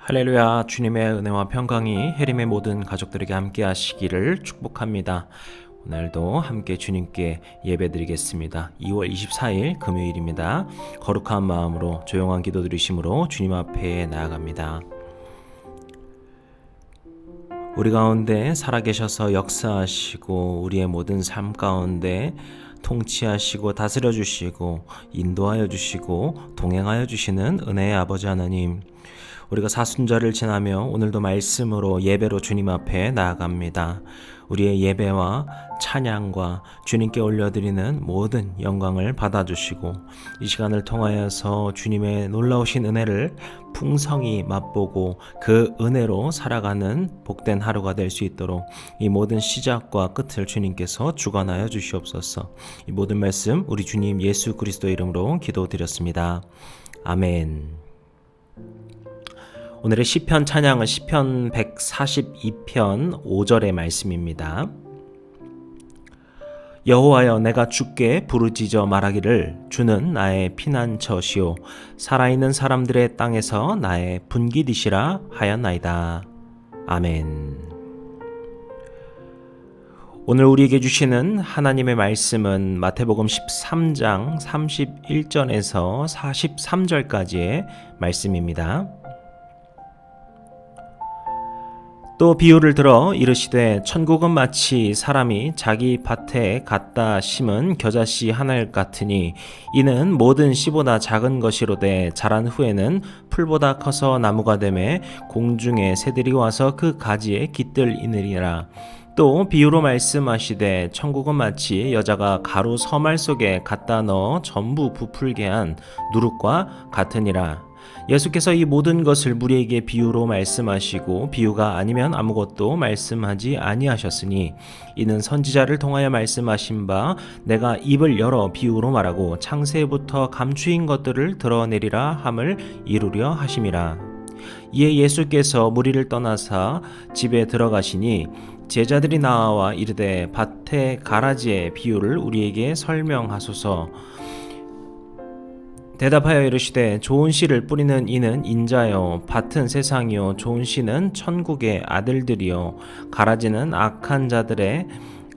할렐루야. 주님의 은혜와 평강이 해림의 모든 가족들에게 함께 하시기를 축복합니다. 오늘도 함께 주님께 예배드리겠습니다. 2월 24일 금요일입니다. 거룩한 마음으로 조용한 기도 드리심으로 주님 앞에 나아갑니다. 우리 가운데 살아계셔서 역사하시고 우리의 모든 삶 가운데 통치하시고 다스려 주시고 인도하여 주시고 동행하여 주시는 은혜의 아버지 하나님, 우리가 사순절을 지나며 오늘도 말씀으로 예배로 주님 앞에 나아갑니다. 우리의 예배와 찬양과 주님께 올려드리는 모든 영광을 받아주시고 이 시간을 통하여서 주님의 놀라우신 은혜를 풍성히 맛보고 그 은혜로 살아가는 복된 하루가 될 수 있도록 이 모든 시작과 끝을 주님께서 주관하여 주시옵소서. 이 모든 말씀 우리 주님 예수 그리스도 이름으로 기도드렸습니다. 아멘. 오늘의 시편 찬양은 시편 142편 5절의 말씀입니다. 여호와여, 내가 주께 부르짖어 말하기를 주는 나의 피난처시오 살아있는 사람들의 땅에서 나의 분깃이시라 하였나이다. 아멘. 오늘 우리에게 주시는 하나님의 말씀은 마태복음 13장 31절에서 43절까지의 말씀입니다. 또 비유를 들어 이르시되 천국은 마치 사람이 자기 밭에 갖다 심은 겨자씨 하나 같으니 이는 모든 씨보다 작은 것이로되 자란 후에는 풀보다 커서 나무가 되매 공중의 새들이 와서 그 가지에 깃들이느니라. 또 비유로 말씀하시되 천국은 마치 여자가 가루 서말 속에 갖다 넣어 전부 부풀게 한 누룩과 같으니라. 예수께서 이 모든 것을 우리에게 비유로 말씀하시고 비유가 아니면 아무것도 말씀하지 아니하셨으니 이는 선지자를 통하여 말씀하신 바 내가 입을 열어 비유로 말하고 창세부터 감추인 것들을 드러내리라 함을 이루려 하심이라. 이에 예수께서 무리를 떠나사 집에 들어가시니 제자들이 나와 이르되 밭의 가라지의 비유를 우리에게 설명하소서. 대답하여 이르시되 좋은 씨를 뿌리는 이는 인자요 밭은 세상이요 좋은 씨는 천국의 아들들이요 가라지는 악한 자들의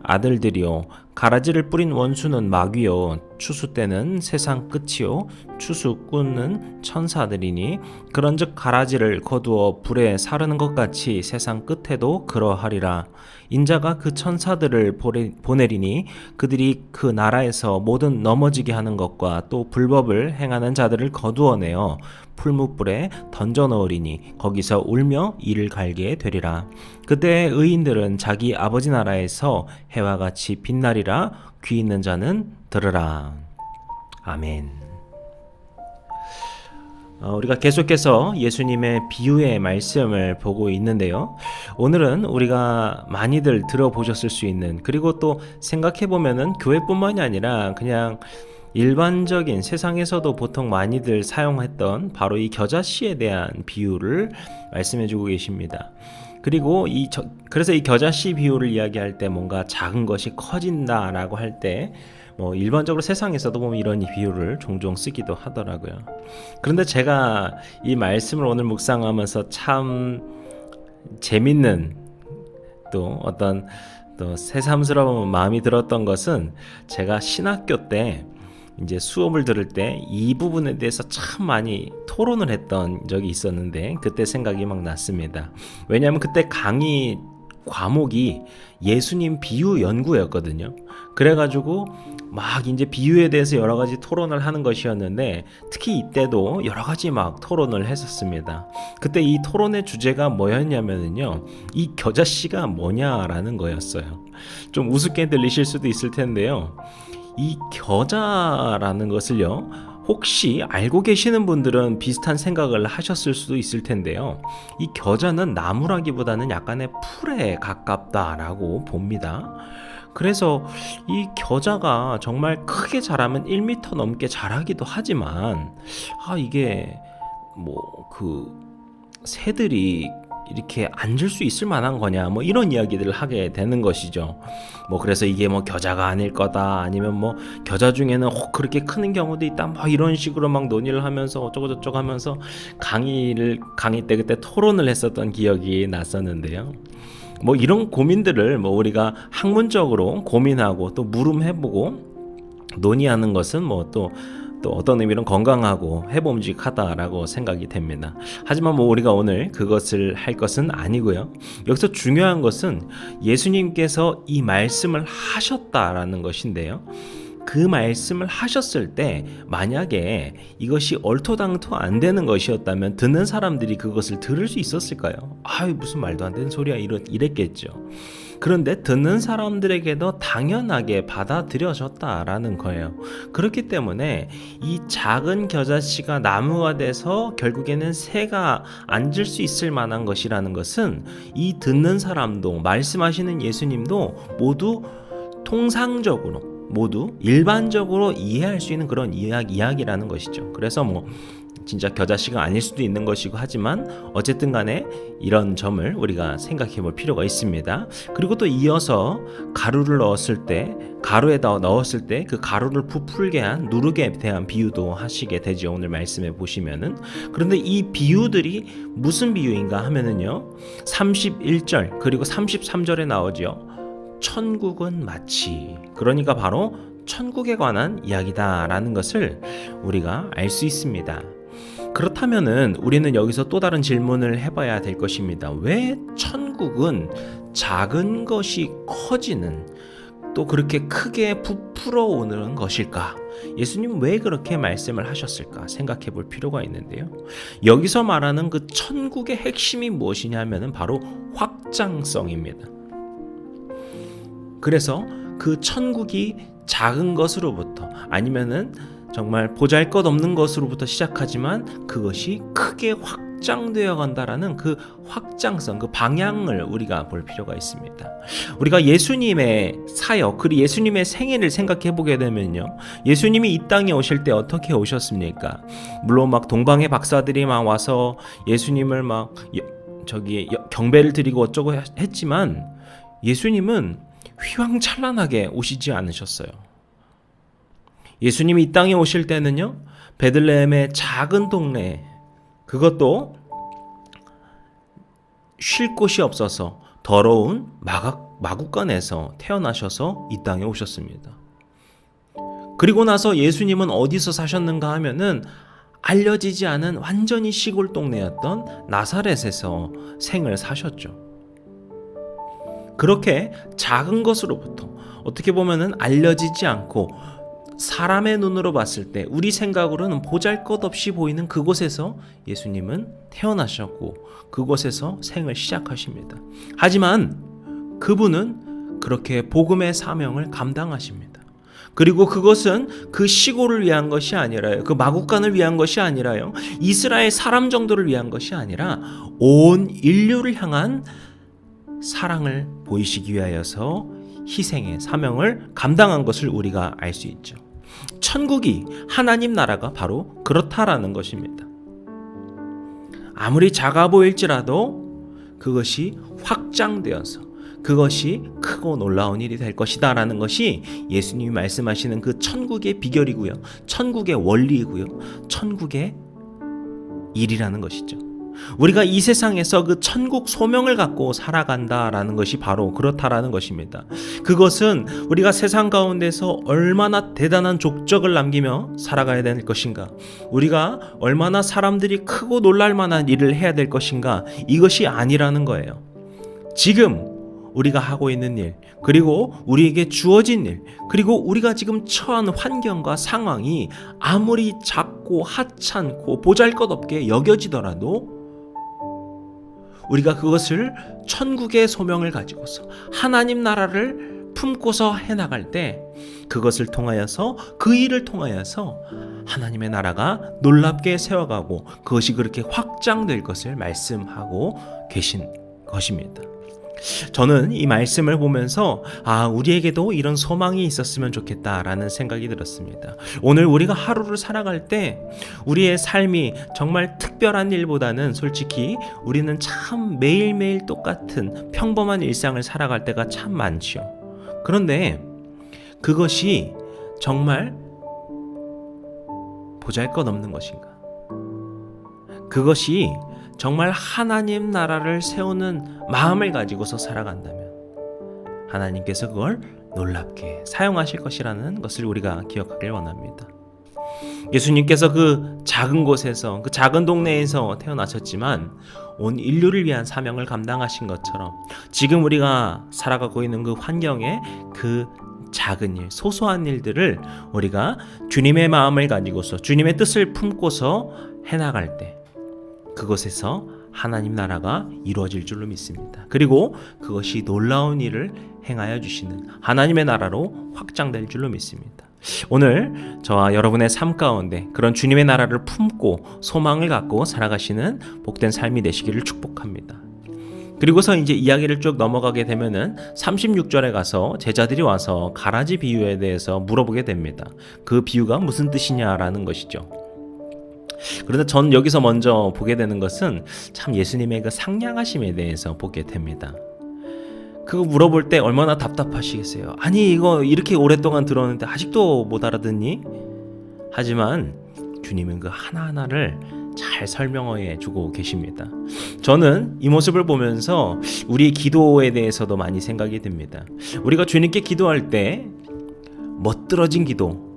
아들들이요 가라지를 뿌린 원수는 마귀요 추수 때는 세상 끝이요 추수꾼은 천사들이니 그런즉 가라지를 거두어 불에 사르는 것 같이 세상 끝에도 그러하리라. 인자가 그 천사들을 보내리니 그들이 그 나라에서 모든 넘어지게 하는 것과 또 불법을 행하는 자들을 거두어내어 풀무불에 던져 넣으리니 거기서 울며 이를 갈게 되리라. 그때 의인들은 자기 아버지 나라에서 해와 같이 빛나리라. 귀 있는 자는 들으라. 아멘. 우리가 계속해서 예수님의 비유의 말씀을 보고 있는데요. 오늘은 우리가 많이들 들어보셨을 수 있는, 그리고 또 생각해보면은 교회뿐만이 아니라 그냥 일반적인 세상에서도 보통 많이들 사용했던 바로 이 겨자씨에 대한 비유를 말씀해주고 계십니다. 그리고 그래서 이 겨자씨 비유를 이야기할 때 뭔가 작은 것이 커진다라고 할 때 일반적으로 세상에서도 보면 이런 비유를 종종 쓰기도 하더라고요. 그런데 제가 이 말씀을 오늘 묵상하면서 참 재밌는 또 어떤 또 새삼스러운 마음이 들었던 것은 제가 신학교 때 이제 수업을 들을 때 이 부분에 대해서 참 많이 토론을 했던 적이 있었는데 그때 생각이 막 났습니다. 왜냐하면 그때 강의 과목이 예수님 비유 연구였거든요. 그래가지고 막 이제 비유에 대해서 여러 가지 토론을 하는 것이었는데 특히 이때도 여러 가지 막 토론을 했었습니다. 그때 이 토론의 주제가 뭐였냐면요, 이 겨자씨가 뭐냐라는 거였어요. 좀 우습게 들리실 수도 있을 텐데요. 이 겨자라는 것을요, 혹시 알고 계시는 분들은 비슷한 생각을 하셨을 수도 있을 텐데요. 이 겨자는 나무라기보다는 약간의 풀에 가깝다라고 봅니다. 그래서 이 겨자가 정말 크게 자라면 1m 넘게 자라기도 하지만 이게 새들이 이렇게 앉을 수 있을 만한 거냐, 뭐 이런 이야기들을 하게 되는 것이죠. 뭐 그래서 이게 뭐 겨자가 아닐 거다, 아니면 뭐 겨자 중에는 그렇게 크는 경우도 있다, 뭐 이런 식으로 막 논의를 하면서 어쩌고 저쩌고 하면서 강의 때 그때 토론을 했었던 기억이 났었는데요. 뭐 이런 고민들을 뭐 우리가 학문적으로 고민하고 또 물음해보고 논의하는 것은 뭐 또 어떤 의미는 건강하고 해봄직하다라고 생각이 됩니다. 하지만 뭐 우리가 오늘 그것을 할 것은 아니고요. 여기서 중요한 것은 예수님께서 이 말씀을 하셨다라는 것인데요. 그 말씀을 하셨을 때 만약에 이것이 얼토당토 안 되는 것이었다면 듣는 사람들이 그것을 들을 수 있었을까요? 무슨 말도 안 되는 소리야, 이랬겠죠. 그런데 듣는 사람들에게도 당연하게 받아들여졌다라는 거예요. 그렇기 때문에 이 작은 겨자씨가 나무가 돼서 결국에는 새가 앉을 수 있을 만한 것이라는 것은 이 듣는 사람도 말씀하시는 예수님도 모두 통상적으로 모두 일반적으로 이해할 수 있는 그런 이야기라는 것이죠. 그래서 뭐 진짜 겨자씨가 아닐 수도 있는 것이고 하지만 어쨌든 간에 이런 점을 우리가 생각해 볼 필요가 있습니다. 그리고 또 이어서 가루를 넣었을 때, 가루에다 넣었을 때 그 가루를 부풀게 한 누룩에 대한 비유도 하시게 되죠. 오늘 말씀해 보시면은. 그런데 이 비유들이 무슨 비유인가 하면은요, 31절 그리고 33절에 나오죠. 천국은 마치, 그러니까 바로 천국에 관한 이야기다라는 것을 우리가 알 수 있습니다. 그렇다면은 우리는 여기서 또 다른 질문을 해봐야 될 것입니다. 왜 천국은 작은 것이 커지는, 또 그렇게 크게 부풀어 오는 것일까? 예수님은 왜 그렇게 말씀을 하셨을까 생각해 볼 필요가 있는데요. 여기서 말하는 그 천국의 핵심이 무엇이냐면은 바로 확장성입니다. 그래서 그 천국이 작은 것으로부터 아니면은 정말 보잘것없는 것으로부터 시작하지만 그것이 크게 확장되어 간다라는 그 확장성, 그 방향을 우리가 볼 필요가 있습니다. 우리가 예수님의 사역, 그리고 예수님의 생애를 생각해 보게 되면요, 예수님이 이 땅에 오실 때 어떻게 오셨습니까? 물론 막 동방의 박사들이 막 와서 예수님을 막 경배를 드리고 어쩌고 했지만 예수님은 휘황찬란하게 오시지 않으셨어요. 예수님이 이 땅에 오실 때는요, 베들레헴의 작은 동네, 그것도 쉴 곳이 없어서 더러운 마구간에서 태어나셔서 이 땅에 오셨습니다. 그리고 나서 예수님은 어디서 사셨는가 하면은 알려지지 않은 완전히 시골 동네였던 나사렛에서 생을 사셨죠. 그렇게 작은 것으로부터 어떻게 보면은 알려지지 않고 사람의 눈으로 봤을 때 우리 생각으로는 보잘것없이 보이는 그곳에서 예수님은 태어나셨고 그곳에서 생을 시작하십니다. 하지만 그분은 그렇게 복음의 사명을 감당하십니다. 그리고 그것은 그 시골을 위한 것이 아니라요, 그 마구간을 위한 것이 아니라요, 이스라엘 사람 정도를 위한 것이 아니라 온 인류를 향한 사랑을 보이시기 위하여서 희생의 사명을 감당한 것을 우리가 알 수 있죠. 천국이, 하나님 나라가 바로 그렇다라는 것입니다. 아무리 작아 보일지라도 그것이 확장되어서 그것이 크고 놀라운 일이 될 것이다 라는 것이 예수님이 말씀하시는 그 천국의 비결이고요, 천국의 원리이고요, 천국의 일이라는 것이죠. 우리가 이 세상에서 그 천국 소명을 갖고 살아간다라는 것이 바로 그렇다라는 것입니다. 그것은 우리가 세상 가운데서 얼마나 대단한 족적을 남기며 살아가야 될 것인가, 우리가 얼마나 사람들이 크고 놀랄 만한 일을 해야 될 것인가, 이것이 아니라는 거예요. 지금 우리가 하고 있는 일, 그리고 우리에게 주어진 일, 그리고 우리가 지금 처한 환경과 상황이 아무리 작고 하찮고 보잘것없게 여겨지더라도 우리가 그것을 천국의 소명을 가지고서 하나님 나라를 품고서 해나갈 때 그것을 통하여서, 그 일을 통하여서 하나님의 나라가 놀랍게 세워가고 그것이 그렇게 확장될 것을 말씀하고 계신 것입니다. 저는 이 말씀을 보면서 우리에게도 이런 소망이 있었으면 좋겠다라는 생각이 들었습니다. 오늘 우리가 하루를 살아갈 때 우리의 삶이 정말 특별한 일보다는 솔직히 우리는 참 매일매일 똑같은 평범한 일상을 살아갈 때가 참 많지요. 그런데 그것이 정말 보잘것없는 것인가? 그것이 정말 하나님 나라를 세우는 마음을 가지고서 살아간다면 하나님께서 그걸 놀랍게 사용하실 것이라는 것을 우리가 기억하길 원합니다. 예수님께서 그 작은 곳에서, 그 작은 동네에서 태어나셨지만 온 인류를 위한 사명을 감당하신 것처럼 지금 우리가 살아가고 있는 그 환경에 그 작은 일, 소소한 일들을 우리가 주님의 마음을 가지고서 주님의 뜻을 품고서 해나갈 때 그곳에서 하나님 나라가 이루어질 줄로 믿습니다. 그리고 그것이 놀라운 일을 행하여 주시는 하나님의 나라로 확장될 줄로 믿습니다. 오늘 저와 여러분의 삶 가운데 그런 주님의 나라를 품고 소망을 갖고 살아가시는 복된 삶이 되시기를 축복합니다. 그리고서 이제 이야기를 쭉 넘어가게 되면은 36절에 가서 제자들이 와서 가라지 비유에 대해서 물어보게 됩니다. 그 비유가 무슨 뜻이냐라는 것이죠. 그런데 전 여기서 먼저 보게 되는 것은 참 예수님의 그 상냥하심에 대해서 보게 됩니다. 그거 물어볼 때 얼마나 답답하시겠어요. 아니 이거 이렇게 오랫동안 들었는데 아직도 못 알아듣니? 하지만 주님은 그 하나하나를 잘 설명해 주고 계십니다. 저는 이 모습을 보면서 우리 기도에 대해서도 많이 생각이 듭니다. 우리가 주님께 기도할 때 멋들어진 기도,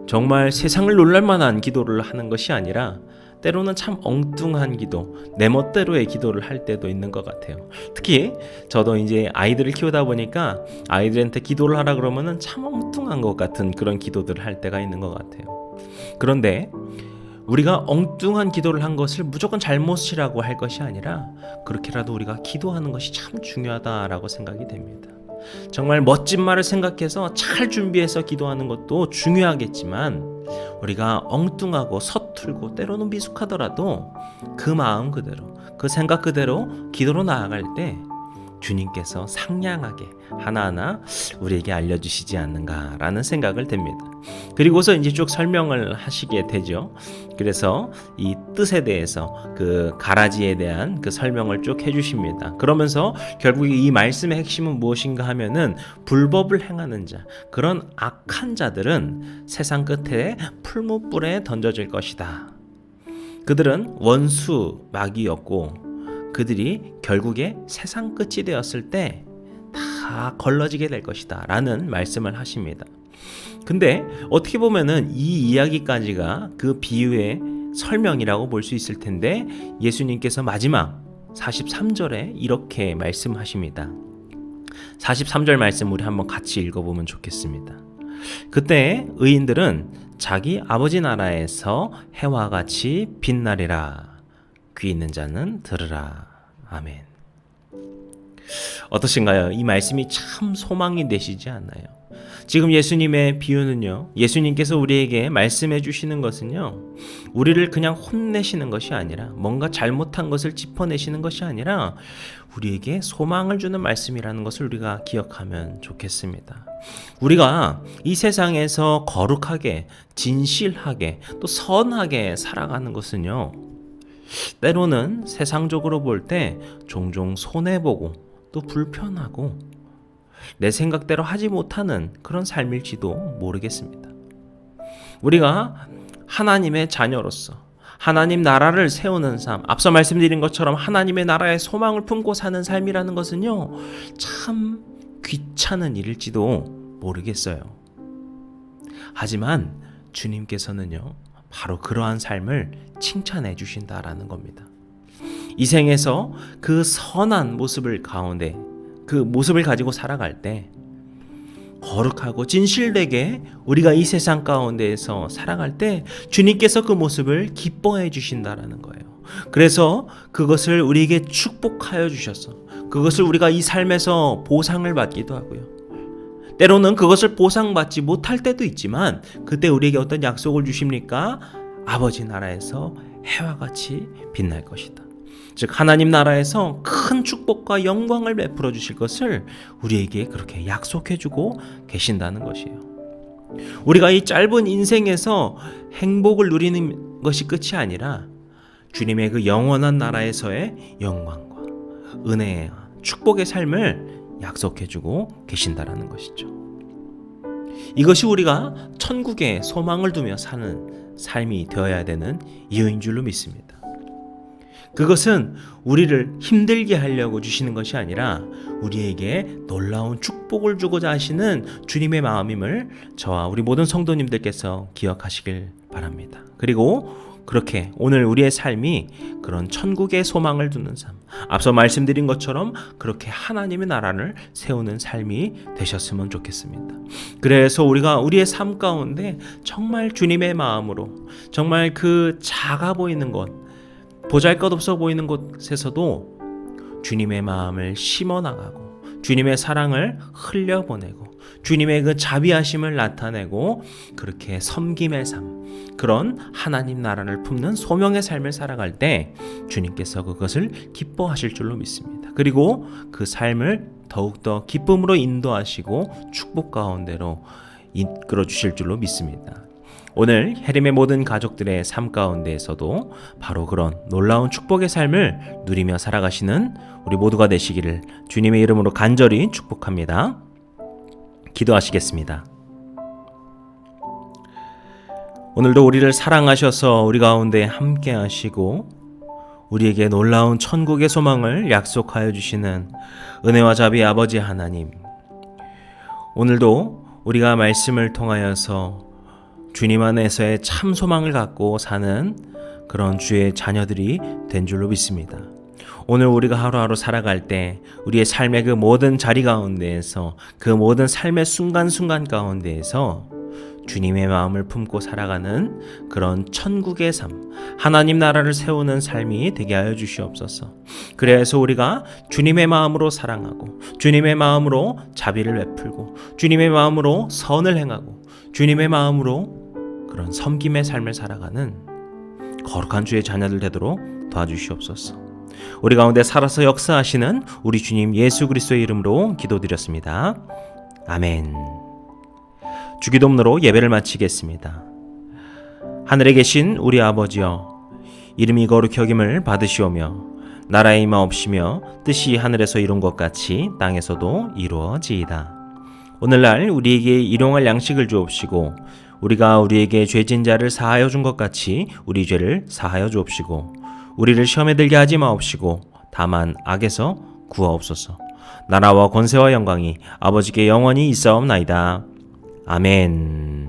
정말 세상을 놀랄 만한 기도를 하는 것이 아니라 때로는 참 엉뚱한 기도, 내 멋대로의 기도를 할 때도 있는 것 같아요. 특히 저도 이제 아이들을 키우다 보니까 아이들한테 기도를 하라 그러면은 참 엉뚱한 것 같은 그런 기도들을 할 때가 있는 것 같아요. 그런데 우리가 엉뚱한 기도를 한 것을 무조건 잘못이라고 할 것이 아니라 그렇게라도 우리가 기도하는 것이 참 중요하다라고 생각이 됩니다. 정말 멋진 말을 생각해서 잘 준비해서 기도하는 것도 중요하겠지만 우리가 엉뚱하고 서툴고 때로는 미숙하더라도 그 마음 그대로, 그 생각 그대로 기도로 나아갈 때 주님께서 상냥하게 하나하나 우리에게 알려주시지 않는가라는 생각을 듭니다. 그리고서 이제 쭉 설명을 하시게 되죠. 그래서 이 뜻에 대해서 그 가라지에 대한 그 설명을 쭉 해주십니다. 그러면서 결국 이 말씀의 핵심은 무엇인가 하면은 불법을 행하는 자, 그런 악한 자들은 세상 끝에 풀무불에 던져질 것이다. 그들은 원수 마귀였고 그들이 결국에 세상 끝이 되었을 때 다 걸러지게 될 것이다 라는 말씀을 하십니다. 근데 어떻게 보면은 이 이야기까지가 그 비유의 설명이라고 볼 수 있을 텐데 예수님께서 마지막 43절에 이렇게 말씀하십니다. 43절 말씀 우리 한번 같이 읽어보면 좋겠습니다. 그때 의인들은 자기 아버지 나라에서 해와 같이 빛나리라. 귀 있는 자는 들으라. 아멘. 어떠신가요? 이 말씀이 참 소망이 되시지 않나요? 지금 예수님의 비유는요, 예수님께서 우리에게 말씀해 주시는 것은요, 우리를 그냥 혼내시는 것이 아니라 뭔가 잘못한 것을 짚어내시는 것이 아니라 우리에게 소망을 주는 말씀이라는 것을 우리가 기억하면 좋겠습니다. 우리가 이 세상에서 거룩하게, 진실하게, 또 선하게 살아가는 것은요, 때로는 세상적으로 볼 때 종종 손해보고 또 불편하고 내 생각대로 하지 못하는 그런 삶일지도 모르겠습니다. 우리가 하나님의 자녀로서 하나님 나라를 세우는 삶, 앞서 말씀드린 것처럼 하나님의 나라의 소망을 품고 사는 삶이라는 것은요, 참 귀찮은 일일지도 모르겠어요. 하지만 주님께서는요, 바로 그러한 삶을 칭찬해 주신다라는 겁니다. 이 생에서 그 선한 모습을 가운데 그 모습을 가지고 살아갈 때 거룩하고 진실되게 우리가 이 세상 가운데에서 살아갈 때 주님께서 그 모습을 기뻐해 주신다라는 거예요. 그래서 그것을 우리에게 축복하여 주셔서 그것을 우리가 이 삶에서 보상을 받기도 하고요. 때로는 그것을 보상받지 못할 때도 있지만 그때 우리에게 어떤 약속을 주십니까? 아버지 나라에서 해와 같이 빛날 것이다. 즉 하나님 나라에서 큰 축복과 영광을 베풀어 주실 것을 우리에게 그렇게 약속해 주고 계신다는 것이에요. 우리가 이 짧은 인생에서 행복을 누리는 것이 끝이 아니라 주님의 그 영원한 나라에서의 영광과 은혜와 축복의 삶을 약속해 주고 계신다라는 것이죠. 이것이 우리가 천국에 소망을 두며 사는 삶이 되어야 되는 이유인 줄로 믿습니다. 그것은 우리를 힘들게 하려고 주시는 것이 아니라 우리에게 놀라운 축복을 주고자 하시는 주님의 마음임을 저와 우리 모든 성도님들께서 기억하시길 바랍니다. 그리고 그렇게 오늘 우리의 삶이 그런 천국의 소망을 두는 삶, 앞서 말씀드린 것처럼 그렇게 하나님의 나라를 세우는 삶이 되셨으면 좋겠습니다. 그래서 우리가 우리의 삶 가운데 정말 주님의 마음으로, 정말 그 작아 보이는 것, 보잘것없어 보이는 곳에서도 주님의 마음을 심어나가고 주님의 사랑을 흘려보내고 주님의 그 자비하심을 나타내고 그렇게 섬김의 삶, 그런 하나님 나라를 품는 소명의 삶을 살아갈 때 주님께서 그것을 기뻐하실 줄로 믿습니다. 그리고 그 삶을 더욱더 기쁨으로 인도하시고 축복 가운데로 이끌어 주실 줄로 믿습니다. 오늘 해림의 모든 가족들의 삶 가운데에서도 바로 그런 놀라운 축복의 삶을 누리며 살아가시는 우리 모두가 되시기를 주님의 이름으로 간절히 축복합니다. 기도하시겠습니다. 오늘도 우리를 사랑하셔서 우리 가운데 함께 하시고 우리에게 놀라운 천국의 소망을 약속하여 주시는 은혜와 자비의 아버지 하나님, 오늘도 우리가 말씀을 통하여서 주님 안에서의 참 소망을 갖고 사는 그런 주의 자녀들이 된 줄로 믿습니다. 오늘 우리가 하루하루 살아갈 때 우리의 삶의 그 모든 자리 가운데에서, 그 모든 삶의 순간순간 가운데에서 주님의 마음을 품고 살아가는 그런 천국의 삶, 하나님 나라를 세우는 삶이 되게 하여 주시옵소서. 그래서 우리가 주님의 마음으로 사랑하고 주님의 마음으로 자비를 베풀고 주님의 마음으로 선을 행하고 주님의 마음으로 그런 섬김의 삶을 살아가는 거룩한 주의 자녀들 되도록 도와주시옵소서. 우리 가운데 살아서 역사하시는 우리 주님 예수 그리스도의 이름으로 기도드렸습니다. 아멘. 주기도문으로 예배를 마치겠습니다. 하늘에 계신 우리 아버지여, 이름이 거룩히 여김을 받으시오며 나라의 임하옵시며 뜻이 하늘에서 이룬 것 같이 땅에서도 이루어지이다. 오늘날 우리에게 일용할 양식을 주옵시고 우리가 우리에게 죄진 자를 사하여 준 것 같이 우리 죄를 사하여 주옵시고 우리를 시험에 들게 하지 마옵시고 다만 악에서 구하옵소서. 나라와 권세와 영광이 아버지께 영원히 있사옵나이다. 아멘.